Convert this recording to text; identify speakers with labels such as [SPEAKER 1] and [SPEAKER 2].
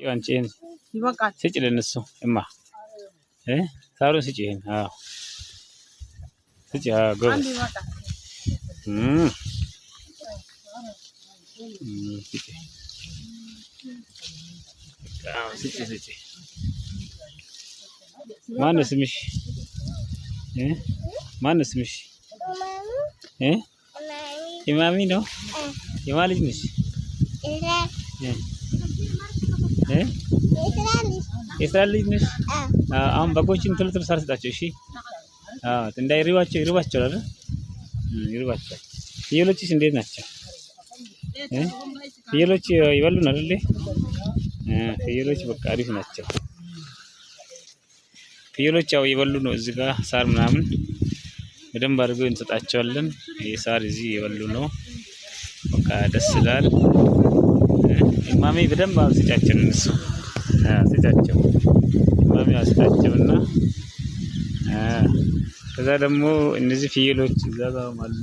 [SPEAKER 1] አንቺን
[SPEAKER 2] ይበቃል።
[SPEAKER 1] ስጪ ለነሱ እማ ሳሩን ስጪ። አዎ ስጪ። ጎበዝ
[SPEAKER 2] አንድ ይበቃል።
[SPEAKER 1] ስጪ። ስጪ። ማነው ስምሽ? ማነው ስምሽ? ኢማሚ ነው። የማን ልጅ ነሽ? የስራ ልጅ ነሽ? አሁን በጎችን ቶሎ ቶሎ ሳር ስጣቸው። እሺ እንዳይርባቸው። ይርባቸዋል አይደል? ይርባቸዋል። ፍየሎችስ እንዴት ናቸው? ፍየሎች ይበሉን አይደል? ፍየሎች በቃ አሪፍ ናቸው። ፍየሎች ያው ይበሉ ነው። እዚህ ጋር ሳር ምናምን በደንብ አድርገው እንሰጣቸዋለን። ይሄ ሳር እዚህ ይበሉ ነው። በቃ ደስ ይላል። ኢማሚ በደንብ አስጫቸው እነሱ ስጫቸው። ኢማሚ አስጫቸውና ከዛ ደግሞ እነዚህ ፍየሎች እዛ ጋር አሉ።